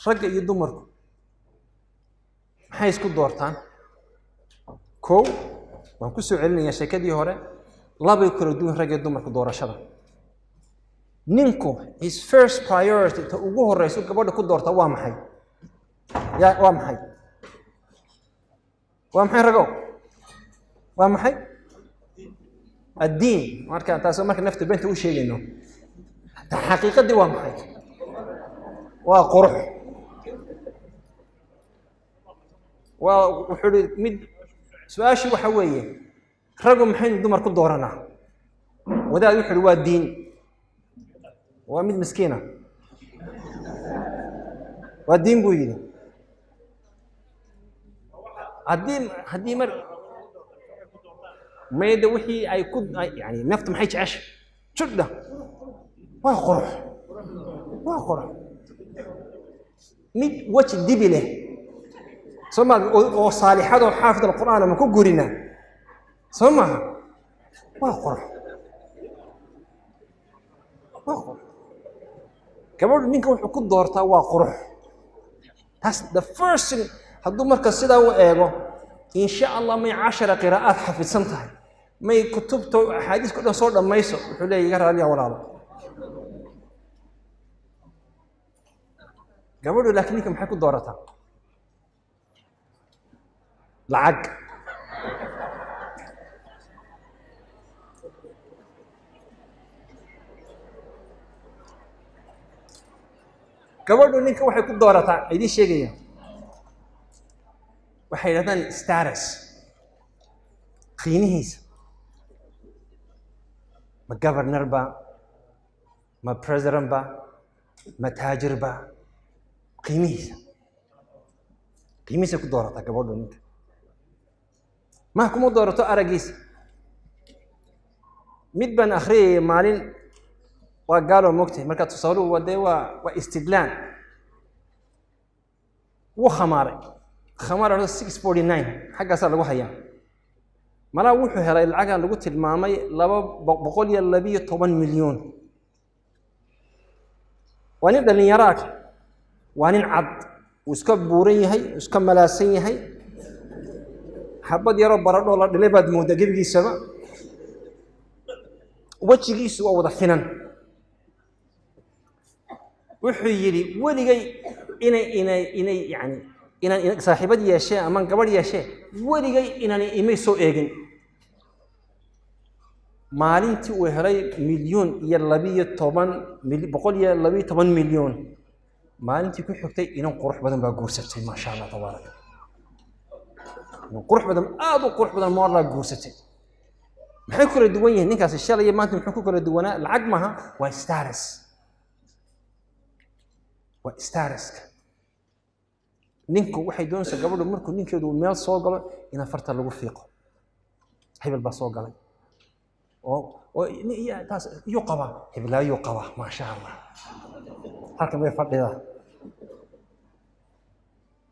ragga iyo dumarku maxay isku doortaan kow waan ku soo celinayaa sheekadii hore laba kala duwan ragga iyo dumarku doorashada ninku his first priority ta ugu horeyso gabadha ku doorta waa maxay waa maxay rago waa maxay الدين marka taasoo marka nafta beenta u sheegayno xaqiiqadii waa maxay waa qurux waa wuxuu mid su'aashu waxa weeye ragu maxay dumar ku dooranaa wadaad wuxuu waa diin waa mid miskiina waa diin buu yiri haddii mar ما يدوحي أي كود يعني نفط ما حيش عش شدة وقرح ميت وش الدبلة ثم وصالحات وحافظ القرآن لما كو قرينا ثم وقرح كمان منك وحكود دورتا وقرح that's the first thing هدو مركز سيدا وإيغو إن شاء الله ما 10 قراءات حفظتها ما كتبته أحاديث كلها صورة ما يسوى حلي يقرأ لي ولا لا قبلوا لكنكم حكوا دورتها العق قبلوا إنكم حكوا دورتها هذه شيء waxay yiraahdaan status qiimihiisa ma governor ba ma president ba ma taajir ba qiimihiisa ku doorata gabadhu ninka ma kuma doorato aragiisa mid ban akhriyay maalin waa gaalo moogtay marka tusaaluhu waa istidlaan khamaray خمارة 649 حاجة صار لو حيان ملا وحو هلا العقل لو تلمامي لبا بقول يلا بي 8 مليون ونبدا يراك وانين عض واسكا بوري هي واسكا ملاسين هي حبد يرى برادو لا دليباد مودا جبيسا وجهيس waa wada finan wuxuu yiri waligay inay yani inaan saaxiibad yeeshay ama gabadh yeeshay waligay inaan imay soo eegin maalintii uu helay milyan iyo 12 milyan maalintii ku xigtay inaan qurux badan baa guursatay ma sha Allah tabaaraka qurux badan aad u qurux badan ma la guursatay maxay kala duwan yihiin ninkaas shalay maanta muxuu ku kala duwanaa lacag maha waa status ninku waxay doonaysaa gabadhu markuu ninkeedu meel soo galo in farta lagu fiiqo hebel baa soo galay oo taas iyo qaba hebelaayo qaba ma sha Allah halka way fadhida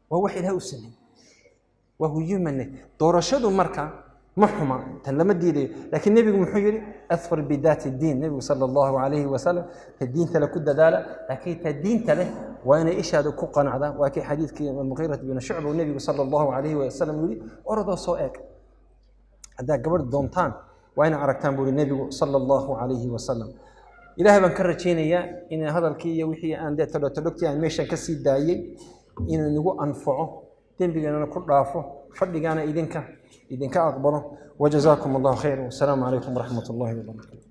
waa wax ilaahay u sameeyay waa human doorashadu marka محما تلما ديري لكن النبي محيري أثر بذات الدين النبي صلى الله عليه وسلم الدين تلا كد دالة لكن الدين تله وأنا إيش هذا كوقنا هذا وأكيد حديث المغيرة بن شعبة والنبي صلى الله عليه وسلم يقول أرض سوءك هذا قبل دونتان وأنا أركتان بقول النبي صلى الله عليه وسلم إلهي بنكرر شينيا إن هذا الكي وحي عند تلوتلوكتي يعني مش كسي دايي إن نجو أنفعه تنبغي أن نقول رافه فدي أنا إذنك أقبله وجزاكم الله خير والسلام عليكم ورحمة الله وبركاته.